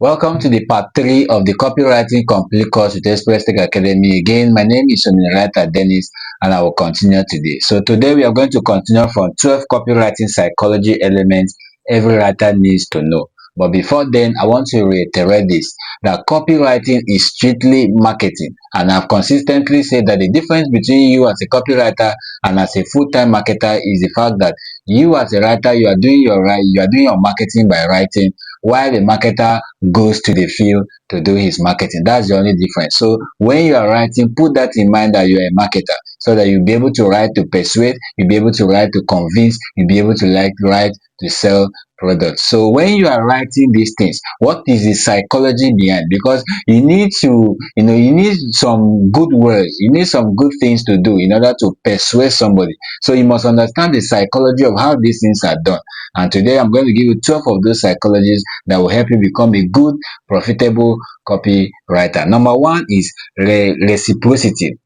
Welcome to the part 3 of the Copywriting Complete course with Express Tech Academy. Again, my name is Writer Dennis and I will continue today. So today we are going to continue from 12 copywriting psychology elements every writer needs to know. But before then, I want to reiterate this, that copywriting is strictly marketing. And I've consistently said that the difference between you as a copywriter and as a full-time marketer is the fact that you as a writer, you are doing your marketing by writing, while the marketer goes to the field to do his marketing. That's the only difference. So when you are writing, put that in mind that you're a marketer, so that you'll be able to write to persuade, you'll be able to write to convince, you'll be able to write to sell products. So when you are writing these things, what is the psychology behind? Because you need to, you need some good words, you need some good things to do in order to persuade somebody. So you must understand the psychology of how these things are done. And today I'm going to give you 12 of those psychologies that will help you become a good, profitable copywriter. Number one is reciprocity,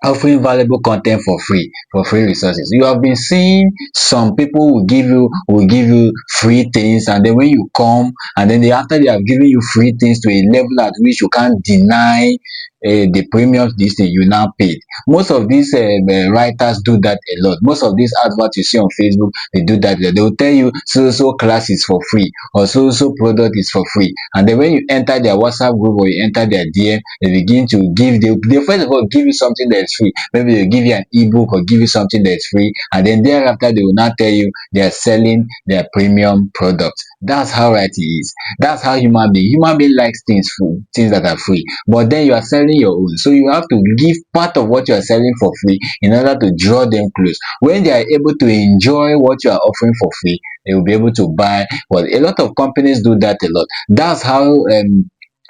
offering valuable content for free resources. You have been seeing some people will give you free things, and then when you come and then after they have given you free things to a level at which you can't deny the premiums this thing you now paid. Most of these writers do that a lot. Most of these adverts you see on Facebook, they do that. They will tell you so class is for free, or so product is for free, and then when you enter their WhatsApp group or you enter their DM, they begin to they first of all give you something that is free. Maybe they give you an ebook or give you something that is free, and then thereafter they will now tell you they are selling their premium products. That's how writing is. That's how human being likes things that are free, but then you are selling your own, so you have to give part of what you are selling for free in order to draw them close. When they are able to enjoy what you are offering for free, they will be able to buy. Well, a lot of companies do that a lot. That's how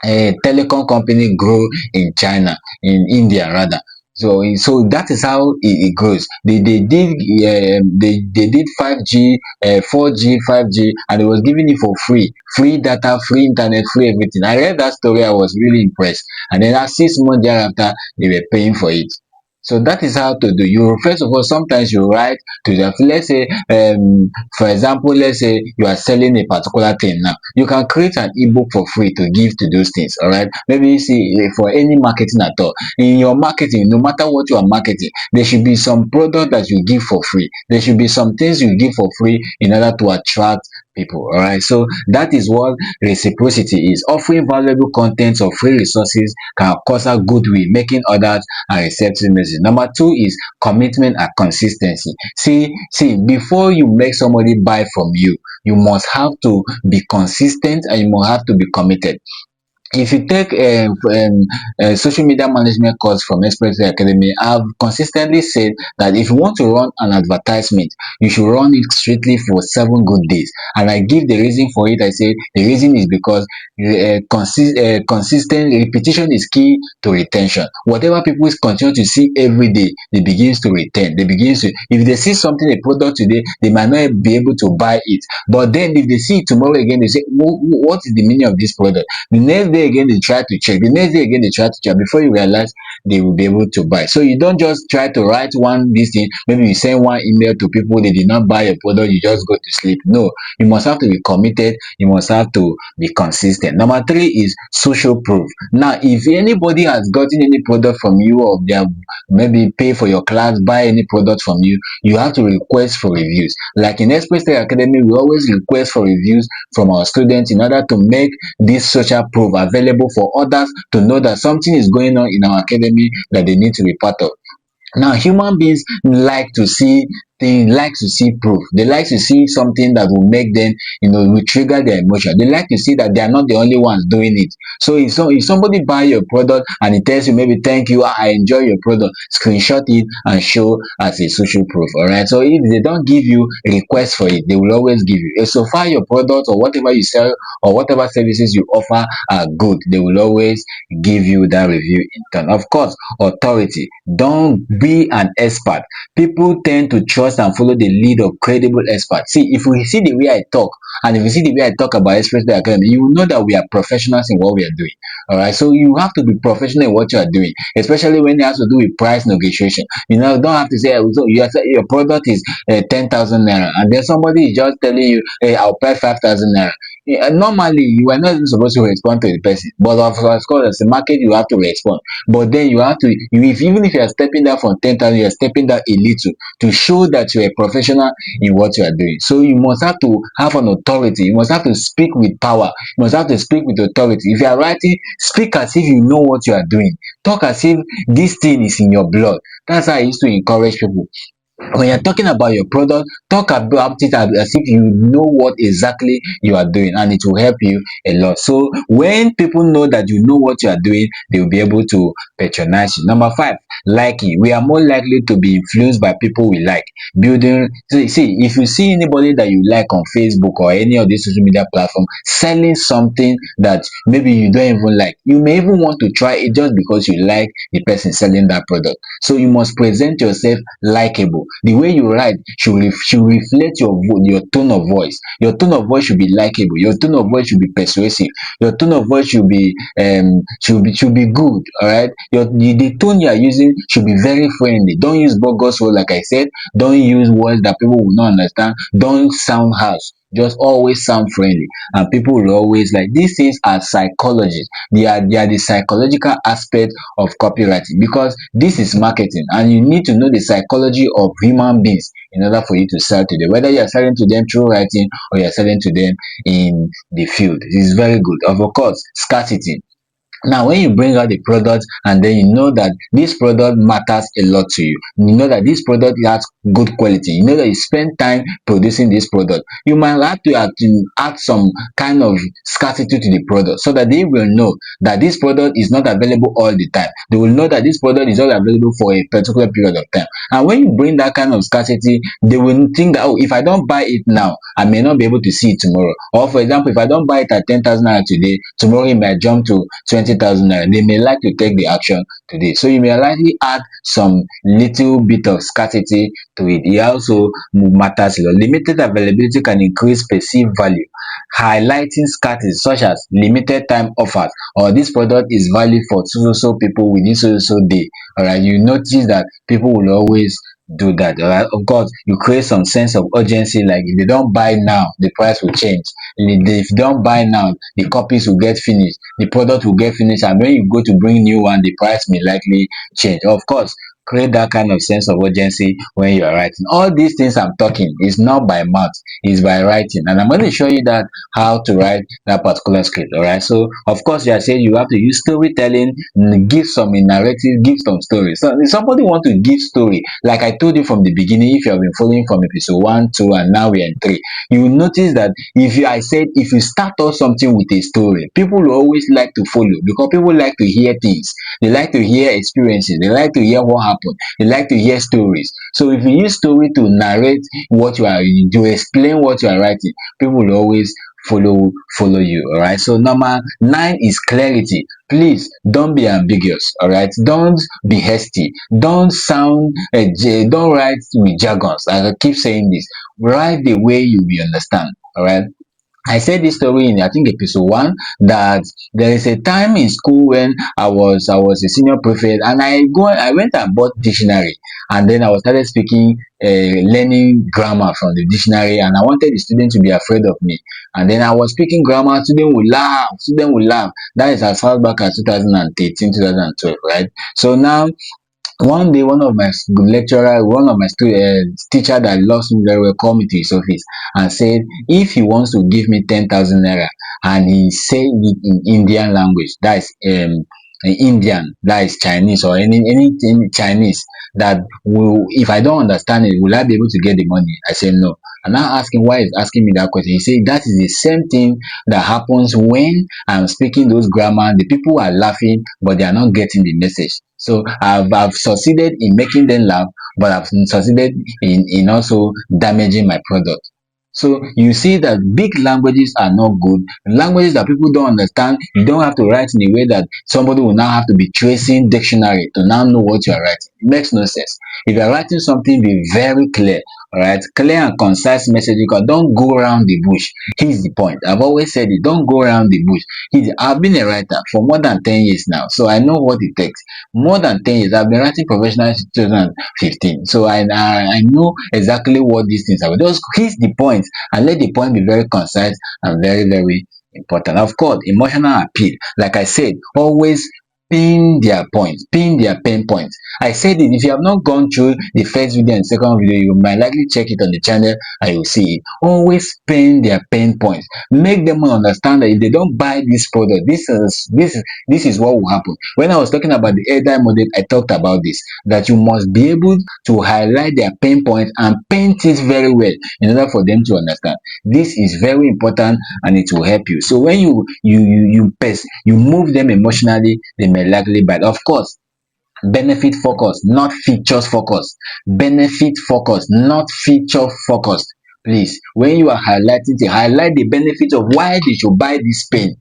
a telecom company grow in China, in India rather. So that is how it grows. They did 5G, 4G, 5G, and it was giving it for free data, free internet, free everything. I read that story, I was really impressed. And then at 6 months thereafter, they were paying for it. So that is how to do. You first of all, sometimes you write to the, let's say, for example, let's say you are selling a particular thing now. You can create an ebook for free to give to those things. All right. Maybe you see, for any marketing at all, in your marketing, no matter what you are marketing, there should be some product that you give for free. There should be some things you give for free in order to attract people. All right. So that is what reciprocity is. Offering valuable content or free resources can cause a goodwill, making others and receptive message. Number two is commitment and consistency. See, before you make somebody buy from you, you must have to be consistent and you must have to be committed. If you take a social media management course from Express Academy, I've consistently said that if you want to run an advertisement, you should run it strictly for 7 good days. And I give the reason for it. I say the reason is because consistent repetition is key to retention. Whatever people continue to see every day, they begins to retain. They begins to, if they see something, a product today, they might not be able to buy it. But then if they see it tomorrow again, they say, what is the meaning of this product? The next day again, they try to check. The next day again, they try to check. Before you realize, they will be able to buy. So you don't just try to write one this thing. Maybe you send one email to people, they did not buy a product, you just go to sleep. No, you must have to be committed. You must have to be consistent. Number three is social proof. Now, if anybody has gotten any product from you, or they have maybe pay for your class, buy any product from you, you have to request for reviews. Like in Express Tech Academy, we always request for reviews from our students in order to make this social proof available for others to know that something is going on in our academy that they need to be part of. Now, human beings like to see things, like to see proof. They like to see something that will make them, will trigger their emotion. They like to see that they are not the only ones doing it. So if somebody buy your product and it tells you maybe thank you, I enjoy your product, screenshot it and show as a social proof. All right. So if they don't give you a request for it, they will always give you. So far your product or whatever you sell or whatever services you offer are good, they will always give you that review in turn. Of course, authority. Don't be an expert. People tend to trust and follow the lead of credible experts. See, if we see the way I talk, and if you see the way I talk about Express Day Academy, you will know that we are professionals in what we are doing. All right, so you have to be professional in what you are doing, especially when it has to do with price negotiation. Don't have to say, so you are saying your product is 10,000 naira, and then somebody is just telling you, hey, I'll pay 5,000 naira. Normally you are not even supposed to respond to the person, but of course as a market you have to respond. But then you have to, if even if you are stepping down from 10,000, you are stepping down a little to show that you are a professional in what you are doing. So you must have to have an authority, you must have to speak with power, you must have to speak with authority. If you are writing, speak as if you know what you are doing, talk as if this thing is in your blood. That's how I used to encourage people. When you're talking about your product, talk about it as if you know what exactly you are doing, and it will help you a lot. So when people know that you know what you are doing, they will be able to patronize you. Number five, liking. We are more likely to be influenced by people we like. Building, see, if you see anybody that you like on Facebook or any of these social media platform selling something that maybe you don't even like, you may even want to try it just because you like the person selling that product. So you must present yourself likable. The way you write should reflect your tone of voice. Your tone of voice should be likable. Your tone of voice should be persuasive. Your tone of voice should be good. All right. The tone you are using should be very friendly. Don't use bogus words like I said. Don't use words that people will not understand. Don't sound harsh. Just always sound friendly, and people will always like. These things are psychology. They are the psychological aspect of copywriting, because this is marketing and you need to know the psychology of human beings in order for you to sell to them, whether you are selling to them through writing or you are selling to them in the field. It is very good. Of course, scarcity. Now when you bring out the product and then you know that this product matters a lot to you, you know that this product has good quality, you know that you spend time producing this product, you might have to add some kind of scarcity to the product so that they will know that this product is not available all the time. They will know that this product is only available for a particular period of time. And when you bring that kind of scarcity, they will think that, oh, if I don't buy it now, I may not be able to see it tomorrow. Or for example, if I don't buy it at 10,000 naira today, tomorrow it might jump to 20,000 naira. They may like to take the action today. So you may likely add some little bit of scarcity to it. It also matters a lot. Limited availability can increase perceived value. Highlighting scarcity such as limited time offers, or this product is valid for so people within so day. Alright, you notice that people will always do that. Alright, of course you create some sense of urgency, like if they don't buy now the price will change. If they don't buy now the copies will get finished, the product will get finished, and when you go to bring new one the price may likely change. Of course, create that kind of sense of urgency when you are writing. All these things I'm talking is not by mouth, it's by writing, and I'm going to show you that how to write that particular script. All right, so of course you are saying you have to use storytelling, give some narrative, give some story. So if somebody want to give story, like I told you from the beginning, if you have been following from episode 1, 2, and now we're in 3, you will notice that I said if you start off something with a story, people will always like to follow, because people like to hear things. They like to hear experiences, they like to hear what happened, they like to hear stories. So if you use story to narrate what you are, to explain what you are writing, people will always follow you. All right, so number 9 is clarity. Please don't be ambiguous. All right, don't be hasty, don't write with jargons. I keep saying this, write the way you will understand. All right, I said this story in I think episode 1, that there is a time in school when I was a senior prefect, and I went and bought dictionary, and then I was started speaking, learning grammar from the dictionary, and I wanted the student to be afraid of me. And then I was speaking grammar, student would laugh. That is as far back as 2013, 2012, right? So now one day, one of my teacher that loves me very well, called me to his office and said if he wants to give me 10,000 naira, and he said it in Indian language, that is Indian, that is Chinese, or anything Chinese, that will, if I don't understand it, will I be able to get the money? I said no. And I asked him why he's asking me that question. He said that is the same thing that happens when I'm speaking those grammar. The people are laughing, but they are not getting the message. So I've succeeded in making them laugh, but I've succeeded in also damaging my product. So you see that big languages are not good. Languages that people don't understand, you don't have to write in a way that somebody will now have to be tracing dictionary to now know what you are writing. It makes no sense. If you are writing something, be very clear. All right, clear and concise messaging. Because don't go around the bush. Here's the point. I've always said it. Don't go around the bush. I've been a writer for more than 10 years now, so I know what it takes. More than 10 years. I've been writing professionally since 2015. So I know exactly what these things are. Just here's the point, and let the point be very concise and very, very important. Of course, emotional appeal. Like I said, always pin their points, pin their pain points. I said it, if you have not gone through the first video and second video, you might likely check it on the channel and you'll see it. Always pin their pain points. Make them understand that if they don't buy this product, this is what will happen. When I was talking about the ADI model, I talked about this, that you must be able to highlight their pain points and paint it very well in order for them to understand. This is very important and it will help you. So when you move them emotionally, they may likely buy it. Of course, benefit focus, not features focus. Benefit focus, not feature focused. Please, when you are highlighting it, highlight the benefit of why they should buy this pen,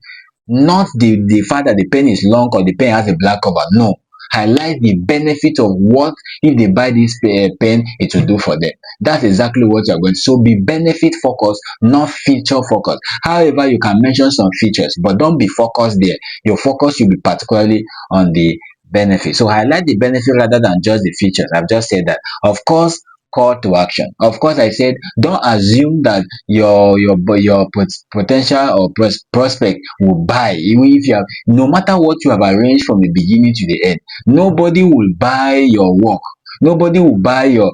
not the fact that the pen is long or the pen has a black cover. No, highlight the benefit of what if they buy this pen it will do for them. That's exactly what you're going to. So be benefit focused, not feature focused. However, you can mention some features, but don't be focused there. Your focus should be particularly on the benefit. So highlight the benefit rather than just the features. I've just said that. Of course, call to action. Of course, I said don't assume that your potential or prospect will buy. Even if you have, no matter what you have arranged from the beginning to the end, nobody will buy your work. Nobody will buy your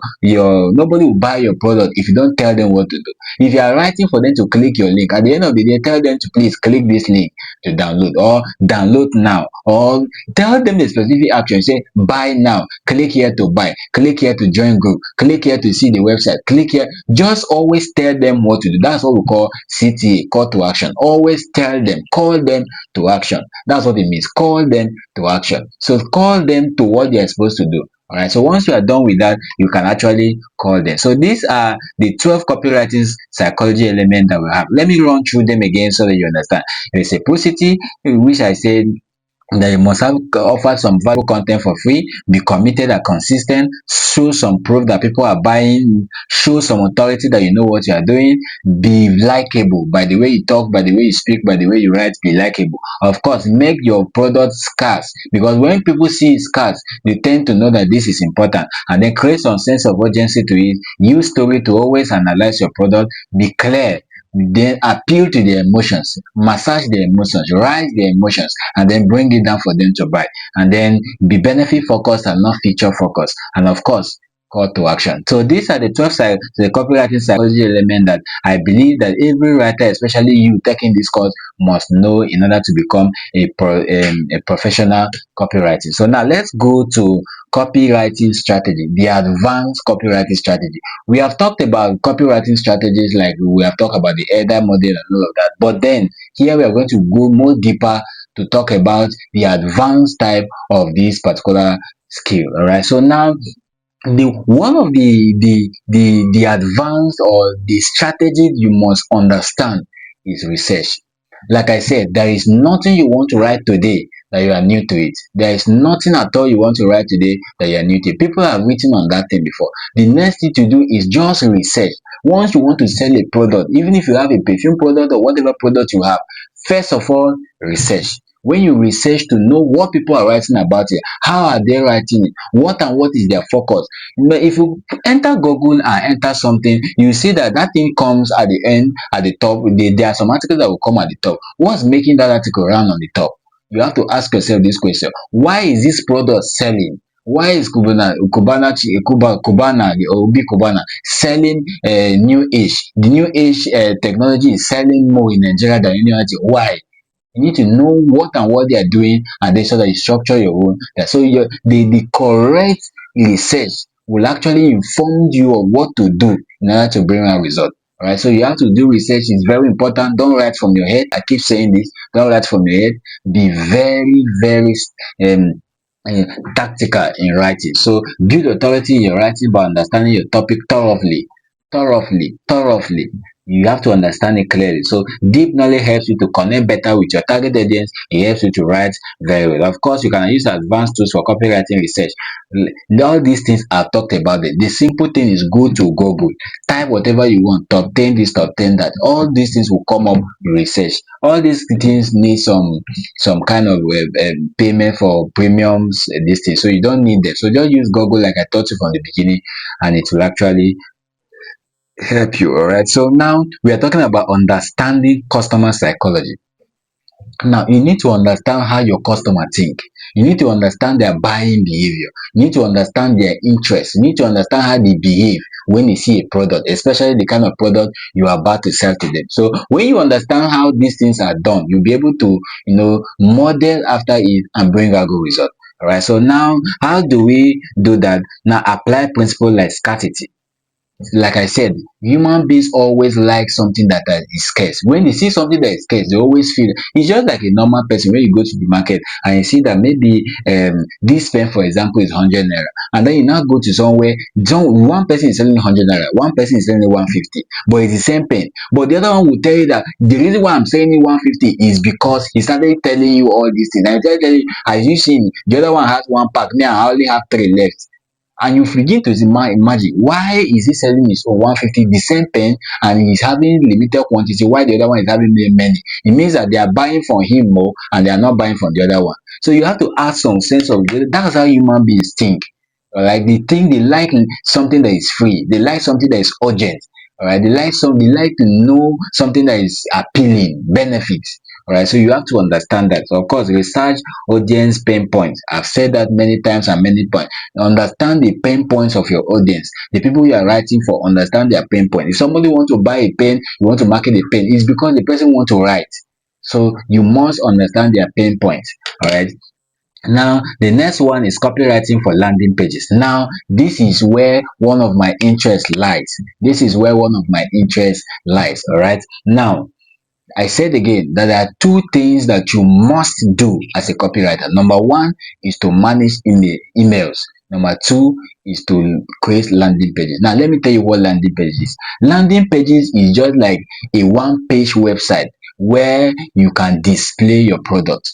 product if you don't tell them what to do. If you are writing for them to click your link, at the end of the day, tell them to please click this link to download, or download now, or tell them the specific action. Say buy now, click here to buy, click here to join group, click here to see the website, click here. Just always tell them what to do. That's what we call CTA, call to action. Always tell them, call them to action. That's what it means, call them to action. So call them to what they are supposed to do. All right, so once you are done with that, you can actually call them. So these are the 12 copywriting psychology elements that we have. Let me run through them again so that you understand. Reciprocity, which I said that you must have offer some valuable content for free, be committed and consistent, show some proof that people are buying, show some authority that you know what you are doing, be likable by the way you talk, by the way you speak, by the way you write, be likable. Of course, make your product scarce, because when people see it scarce, they tend to know that this is important, and then create some sense of urgency to it. Use story to always analyze your product. Be clear, then appeal to their emotions, massage their emotions, rise their emotions, and then bring it down for them to buy. And then be benefit focused and not feature focused. And of course, call to action. So these are the 12 the copywriting psychology element that I believe that every writer, especially you taking this course, must know in order to become a professional copywriting. So now let's go to copywriting strategy, the advanced copywriting strategy. We have talked about copywriting strategies, like we have talked about the EDA model and all of that. But then here we are going to go more deeper to talk about the advanced type of this particular skill. All right. So now the one of the advanced or the strategy you must understand is research. Like I said, there is nothing you want to write today that you are new to it. There is nothing at all you want to write today that you are new to it. People have written on that thing before. The next thing to do is just research. Once you want to sell a product, even if you have a perfume product or whatever product you have, first of all, research. When you research to know what people are writing about it, how are they writing it, what and what is their focus. But if you enter Google and enter something, you see that that thing comes at the end, at the top. There are some articles that will come at the top. What's making that article run on the top? You have to ask yourself this question: why is this product selling? Why is Cubana, the Obi Cubana, selling new age? The new age technology is selling more in Nigeria than any other. Why? You need to know what and what they are doing, and then so that you structure your own. So the correct research will actually inform you of what to do in order to bring a result. All right, so you have to do research. It's very important. Don't write from your head. I keep saying this. Don't write from your head. Be very, very um, uh, tactical in writing. So build authority in your writing by understanding your topic thoroughly, thoroughly. You have to understand it clearly. So deep knowledge helps you to connect better with your target audience. It helps you to write very well. Of course, you can use advanced tools for copywriting research. All these things I've talked about it. The simple thing is go to Google, type whatever you want, top 10 this, top 10 that. All these things will come up in research. All these things need some kind of payment for premiums, this thing. So you don't need them. So just use Google like I taught you from the beginning, and it will actually help you. All right, so now we are talking about understanding customer psychology. Now you need to understand how your customer think. You need to understand their buying behavior. You need to understand their interest. You need to understand how they behave when they see a product, especially the kind of product you are about to sell to them. So when you understand how these things are done, you'll be able to, model after it and bring out good result. All right, so now how do we do that? Now apply principle like scarcity. Like I said, human beings always like something that is scarce. When they see something that is scarce, they always feel it's just like a normal person. When you go to the market and you see that maybe this pen, for example, is 100 naira, and then you now go to somewhere, one person is selling 100 naira, one person is selling 150, but it's the same pen. But the other one will tell you that the reason why I'm selling it 150 is because he started telling you all these things. And he started telling you, as you see, the other one has one pack, me I only have three left. And you begin to imagine, why is he selling his own 150 the same pen, and he's having limited quantity while the other one is having many? It means that they are buying from him more and they are not buying from the other one. So you have to add some sense of, that's how human beings think. Alright, they think, they like something that is free, they like something that is urgent. Alright, they like to know something that is appealing, benefits. Alright, so you have to understand that. So of course, research audience pain points. I've said that many times and many points. Understand the pain points of your audience. The people you are writing for, understand their pain point. If somebody want to buy a pen, you want to market a pen, it's because the person want to write. So you must understand their pain points. All right. Now the next one is copywriting for landing pages. Now this is where one of my interests lies. This is where one of my interests lies. All right. Now I said again that there are two things that you must do as a copywriter. Number one is to manage emails. Number two is to create landing pages. Now, let me tell you what landing pages is. Landing pages is just like a one-page website where you can display your product.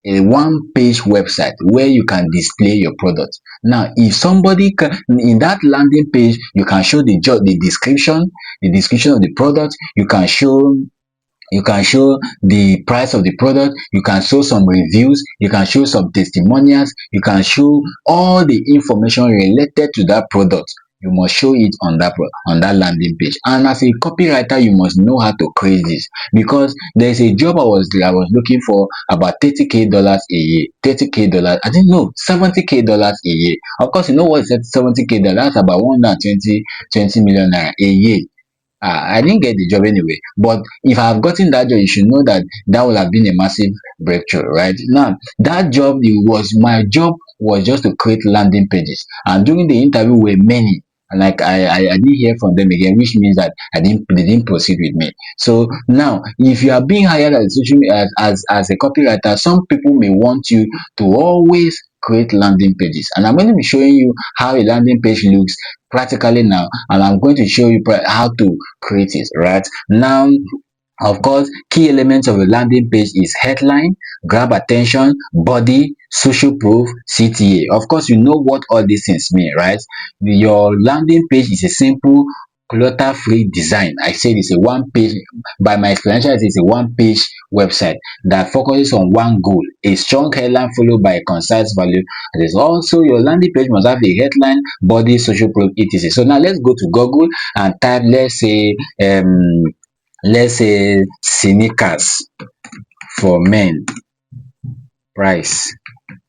A one-page website where you can display your product. Now, if somebody can, in that landing page, you can show the description of the product. You can show the price of the product, you can show some reviews, you can show some testimonials, you can show all the information related to that product. You must show it on that landing page. And as a copywriter, you must know how to create this, because there's a job I was looking for about $30K a year. $30K, I didn't know, $70K a year. Of course, you know what is $70K? That's about 120 million naira a year. I didn't get the job anyway, but if I have gotten that job, you should know that that would have been a massive breakthrough, right? Now, that job, my job was just to create landing pages, and during the interview were many, and like I didn't hear from them again, which means that they didn't proceed with me. So now, if you are being hired as a social media, as a copywriter, some people may want you to always create landing pages, and I'm going to be showing you how a landing page looks practically now, and I'm going to show you how to create it right now. Of course, key elements of a landing page is headline, grab attention, body, social proof, CTA. Of course, you know what all these things mean, right? Your landing page is a simple clutter-free design. I said it's a one page, by my explanation, it is a one-page website that focuses on one goal, a strong headline followed by a concise value. It is also, your landing page must have a headline, body, social proof, etc. So now let's go to Google and type, let's say sneakers for men price.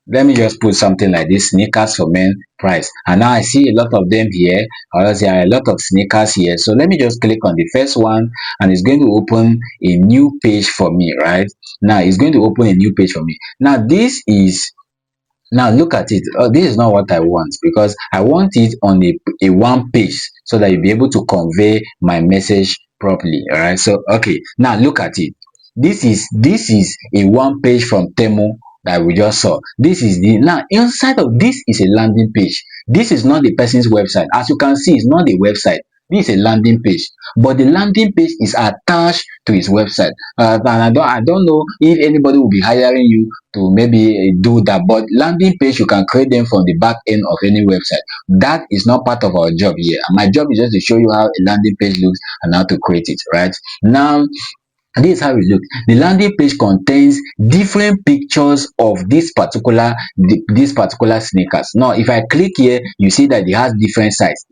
Let me just put something like this: sneakers for men price. And now I see a lot of them here, or else there are a lot of sneakers here. So let me just click on the first one, and it's going to open a new page for me, right? Now it's going to open a new page for me. Now look at it. This is not what I want, because I want it on a one page so that you'll be able to convey my message properly. All right. So okay, now look at it. This is a one page from Temu that we just saw. This is the now inside of this is a landing page. This is not the person's website. As you can see, it's not the website. This is a landing page, but the landing page is attached to his website. And I don't know if anybody will be hiring you to maybe do that, but landing page you can create them from the back end of any website. That is not part of our job here. My job is just to show you how a landing page looks and how to create it. Right now, this is how it looks. The landing page contains different pictures of this particular sneakers. Now if I click here, you see that it has different size,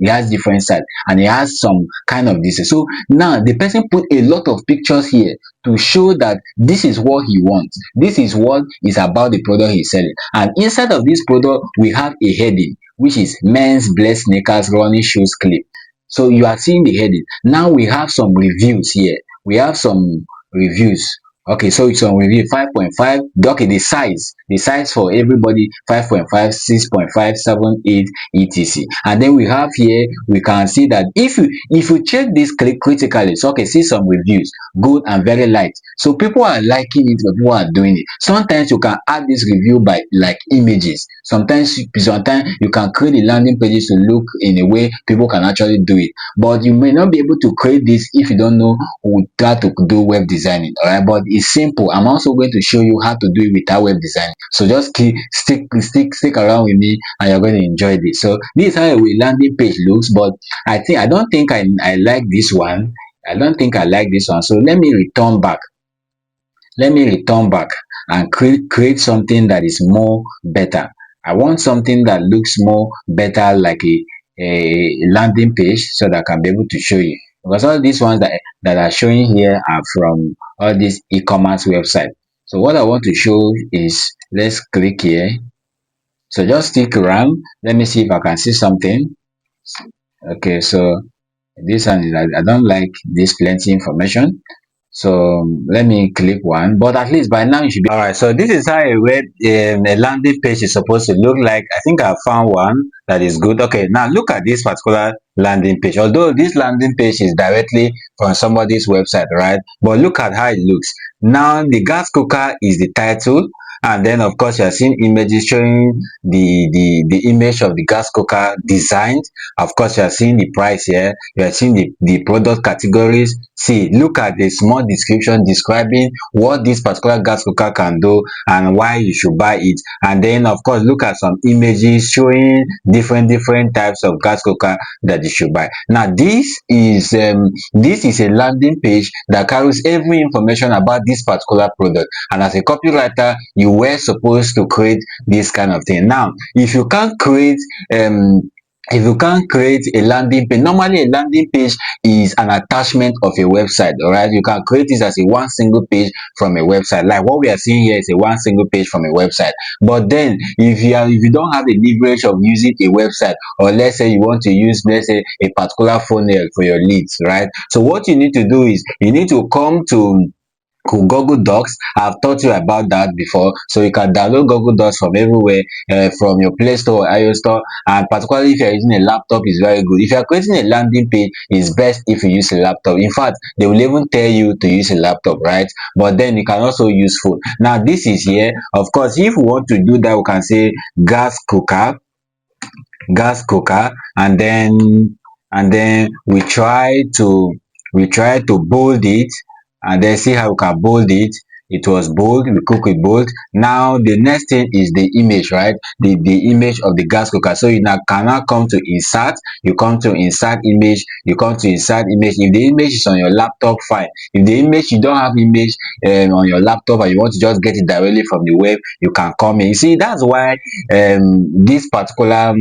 and it has some kind of this. So now the person put a lot of pictures here to show that this is what he wants, this is what is about the product he's selling. And inside of this product we have a heading which is men's blessed sneakers running shoes clip. So you are seeing the heading. Now we have some reviews here. We have some reviews. Okay, so it's on review 5.5. Okay, the size for everybody 5.5, 6.5, 7, 8, etc. And then we have here, we can see that if you check this critically, so okay, see some reviews, good and very light. So people are liking it, but people are doing it. Sometimes you can add this review by like images. Sometimes you can create the landing pages to look in a way people can actually do it. But you may not be able to create this if you don't know how to do web designing. All right, but it's simple. I'm also going to show you how to do it without web design. So just stick around with me, and you're going to enjoy this. So this is how a landing page looks. But I don't think I like this one. I don't think I like this one. So let me return back and create something that is more better. I want something that looks more better, like a landing page, so that I can be able to show you. Because all these ones that are showing here are from all these e-commerce website. So what I want to show is, let's click here. So just stick around. Let me see if I can see something. Okay, so this one is, I don't like this plenty information. So let me click one, but at least by now you should be all right. So this is how a landing page is supposed to look like. I think I found one that is good. Okay, now look at this particular landing page. Although this landing page is directly from somebody's website, right? But look at how it looks. Now the gas cooker is the title, and then of course you are seeing images showing the image of the gas cooker designed. Of course you are seeing the price here, you are seeing the product categories. See, look at the small description describing what this particular gas cooker can do and why you should buy it. And then of course look at some images showing different types of gas cooker that you should buy. Now this is a landing page that carries every information about this particular product, and as a copywriter you were supposed to create this kind of thing. Now if you can't create a landing page, normally a landing page is an attachment of a website. All right, you can create this as a one single page from a website, like what we are seeing here is a one single page from a website. But then if you don't have the leverage of using a website, or let's say you want to use, let's say, a particular funnel for your leads, right? So what you need to do is you need to come to Google Docs. I've taught you about that before, so you can download Google Docs from everywhere, from your Play Store or iOS store. And particularly if you're using a laptop, is very good. If you're creating a landing page, it's best if you use a laptop. In fact, they will even tell you to use a laptop, right? But then you can also use phone. Now this is here. Of course, if we want to do that, we can say gas cooker, and then we try to bold it, and then see how we can bold it. It was bold, we cook with bold. Now the next thing is the image, right? The image of the gas cooker. So you now cannot come to insert, you come to insert image, if the image is on your laptop, fine. If the image, you don't have image on your laptop and you want to just get it directly from the web, you can come in. You see, that's why this particular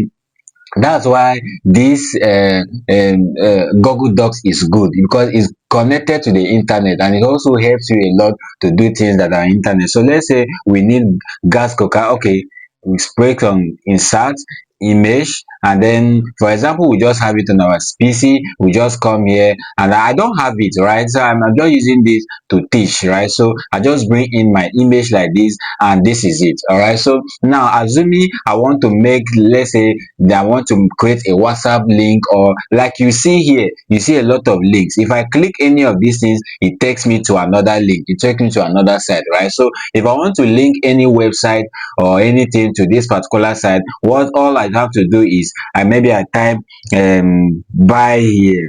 that's why this Google Docs is good, because it's connected to the internet, and it also helps you a lot to do things that are internet. So let's say we need gas cooker. Okay, we click on insert image, and then for example we just have it on our PC. We just come here, and I don't have it, right? So I'm just using this to teach, right? So I just bring in my image like this, and this is it. All right, so now assuming I want to make, let's say that I want to create a WhatsApp link, or like you see here, you see a lot of links. If I click any of these things, it takes me to another link, it takes me to another site, right? So if I want to link any website or anything to this particular site, what all I have to do is maybe I type buy here,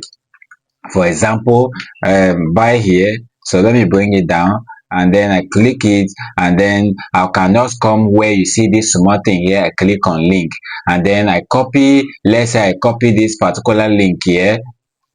For example, buy here. So let me bring it down, and then I click it, and then I can just come where you see this small thing here. I click on link, and then I copy. Let's say I copy this particular link here.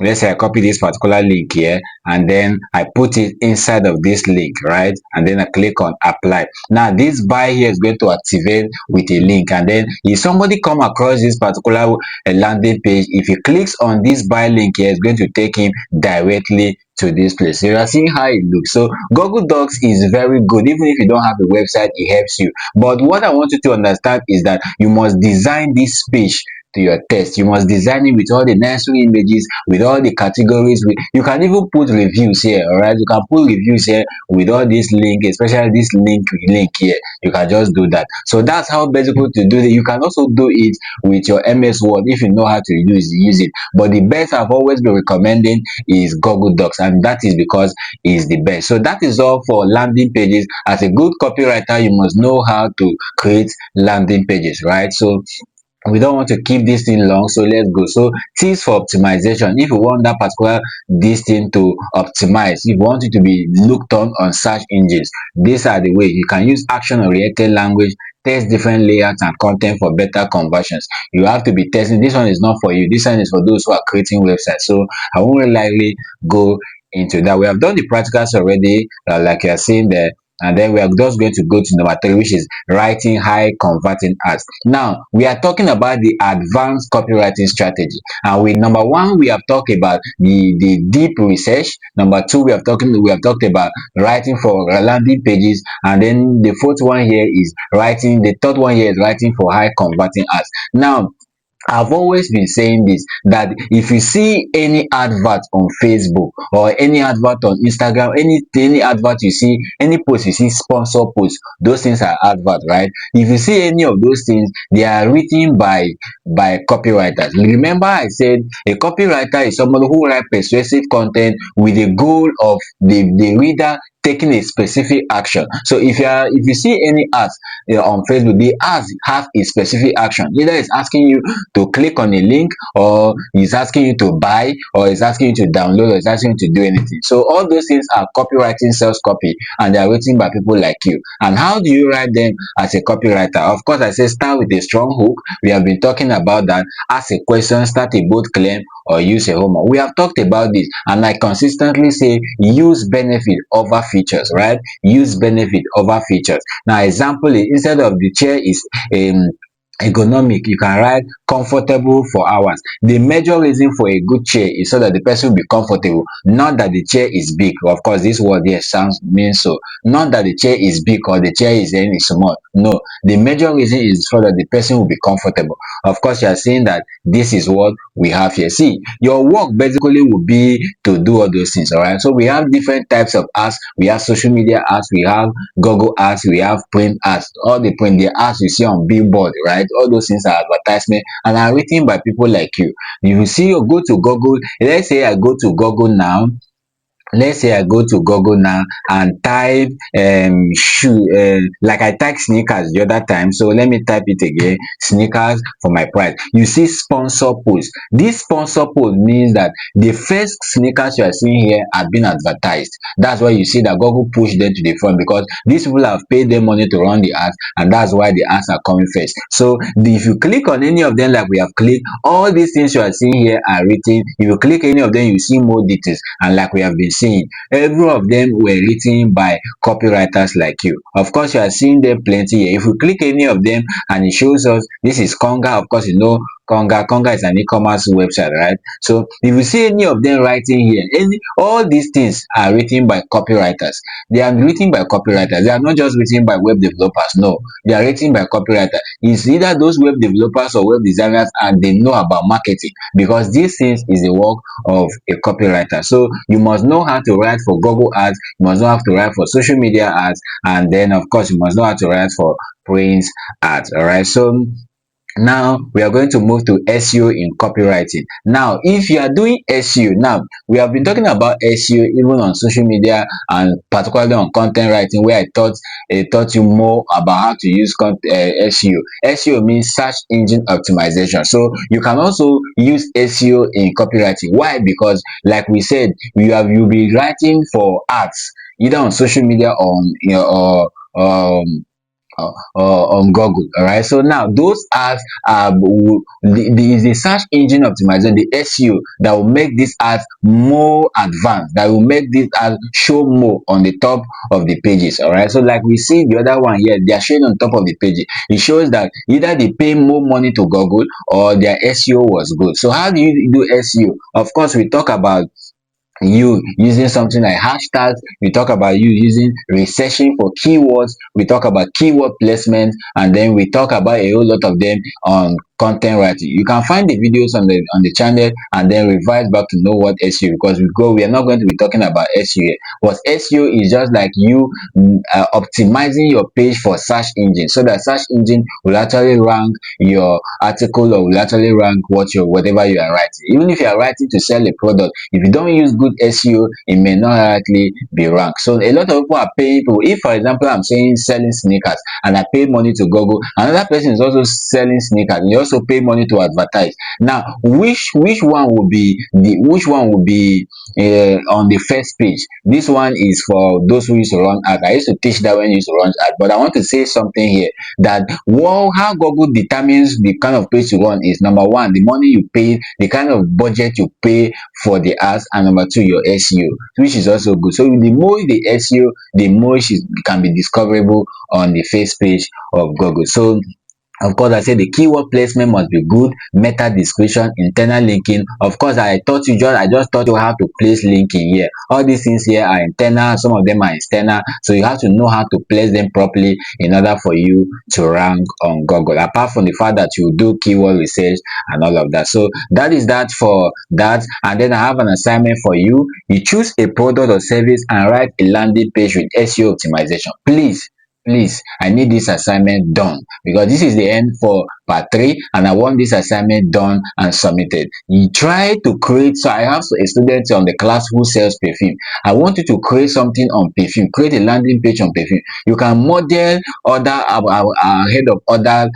Let's say I copy this particular link here, and then I put it inside of this link, right? And then I click on apply. Now this buy here is going to activate with a link, and then if somebody come across this particular landing page, if he clicks on this buy link here, it's going to take him directly to this place. So you are seeing how it looks. So Google Docs is very good. Even if you don't have a website, it helps you. But what I want you to understand is that you must design this page to your test. You must design it with all the necessary images, with all the categories. You can even put reviews here. All right, you can put reviews here with all this link, especially this link here. You can just do that. So that's how basically to do it. You can also do it with your MS Word if you know how to use it. But the best I've always been recommending is Google Docs, and that is because it's the best. So that is all for landing pages. As a good copywriter, you must know how to create landing pages, right? So we don't want to keep this thing long, so let's go. So tips for optimization. If you want that particular this thing to optimize, if you want it to be looked on search engines, these are the way. You can use action oriented language, test different layouts and content for better conversions. You have to be testing. This one is not for you, this one is for those who are creating websites. So I won't really likely go into that. We have done the practicals already, like you are seeing there. And then we are just going to go to number 3, which is writing high converting ads. Now we are talking about the advanced copywriting strategy, and with number 1 we have talked about the deep research. Number 2, we have talked about writing for landing pages, and then the fourth one here is writing the third one here is writing for high converting ads. Now I've always been saying this, that if you see any advert on Facebook or any advert on Instagram, any advert you see, any post you see, sponsor post, those things are advert, right? If you see any of those things, they are written by copywriters. Remember I said a copywriter is somebody who write persuasive content with the goal of the reader taking a specific action. So if you see any ads on Facebook, the ads have a specific action. Either it's asking you to click on a link, or it's asking you to buy, or it's asking you to download, or it's asking you to do anything. So all those things are copywriting sales copy, and they are written by people like you. And how do you write them as a copywriter? Of course, I say start with a strong hook. We have been talking about that. Ask a question, start a bold claim, or use a homework. We have talked about this, and I consistently say use benefit over features, right? Use benefit over features. Now example is, instead of the chair is ergonomic, you can write comfortable for hours. The major reason for a good chair is so that the person will be comfortable, not that the chair is big. Of course this word here sounds means so, not that the chair is big or the chair is any small. No, the major reason is so that the person will be comfortable. Of course you are saying that this is what we have here. See, your work basically will be to do all those things. All right, so we have different types of ads. We have social media ads, we have Google ads, we have print ads. All the print, the ads you see on billboard, right? All those things are advertisement and are written by people like you. If you see, you go to Google. Let's say I go to Google now. Let's say I go to Google now and type shoe, like I type sneakers the other time. So let me type it again, sneakers for my price. You see sponsor post. This sponsor post means that the first sneakers you are seeing here have been advertised. That's why you see that Google push them to the front, because these people have paid them money to run the ads, and that's why the ads are coming first. So if you click on any of them, like we have clicked, all these things you are seeing here are written. If you click any of them, you see more details, and like we have been saying, every of them were written by copywriters like you. Of course you are seeing them plenty here. If you click any of them and it shows us this is Conga, of course you know Conga is an e-commerce website, right? So if you see any of them writing here, all these things are written by copywriters. They are written by copywriters. They are not just written by web developers. No, they are written by copywriters. It's either those web developers or web designers, and they know about marketing, because these things is the work of a copywriter. So you must know how to write for Google ads, you must know how to write for social media ads, and then of course you must know how to write for print ads. All right, so Now we are going to move to SEO in copywriting. Now if you are doing SEO, now we have been talking about SEO even on social media and particularly on content writing, where I taught you more about how to use SEO. SEO means search engine optimization. So you can also use SEO in copywriting. Why? Because like we said, you'll be writing for ads either on social media or on Google. All right. So now those ads is the search engine optimization, the SEO, that will make these ads more advanced, that will make these ads show more on the top of the pages. All right. So like we see the other one here, they are showing on top of the page. It shows that either they pay more money to Google or their SEO was good. So how do you do SEO? Of course, we talk about you using something like hashtags, we talk about you using researching for keywords, we talk about keyword placement, and then we talk about a whole lot of them on content writing. You can find the videos on the channel and then revise back to know what SEO, because we are not going to be talking about SEO here. But SEO is just like you optimizing your page for search engine, so that search engine will actually rank your article, or will actually rank whatever you are writing. Even if you are writing to sell a product, if you don't use good SEO, it may not likely be ranked. So a lot of people are paying for, if for example I'm saying selling sneakers and I pay money to Google, another person is also selling sneakers and you also pay money to advertise. Now which one will be on the first page? This one is for those who used to run ads. I used to teach that when you used to run ads, but I want to say something here, that how Google determines the kind of page you run is: number one, the money you pay, the kind of budget you pay for the ads, and number two, your SEO, which is also good. So the more the SEO, the more it can be discoverable on the first page of Google. So of course, I say the keyword placement must be good, meta description, internal linking. Of course, I just taught you how to place linking here. All these things here are internal, some of them are external. So you have to know how to place them properly in order for you to rank on Google. Apart from the fact that you do keyword research and all of that. So that is that for that. And then I have an assignment for you. You choose a product or service and write a landing page with SEO optimization. Please, I need this assignment done, because this is the end for part 3 and I want this assignment done and submitted. You try to create, so I have a student on the class who sells perfume. I want you to create something on perfume, create a landing page on perfume. You can model other ahead of other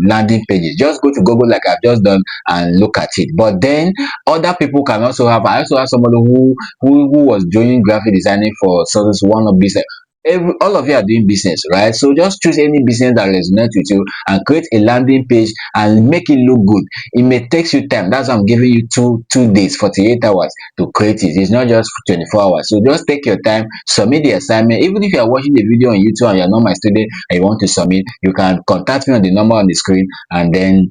landing pages. Just go to Google like I've just done and look at it. But then other people can also have, I also have somebody who was doing graphic designing for one of business. All of you are doing business, right? So just choose any business that resonates with you and create a landing page and make it look good. It may take you time. That's why I'm giving you two days, 48 hours to create it. It's not just 24 hours. So just take your time, submit the assignment. Even if you are watching the video on YouTube and you're not my student and you want to submit, you can contact me on the number on the screen, and then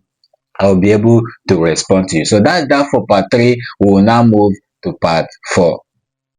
I'll be able to respond to you. So that's that for part 3. We will now move to part 4.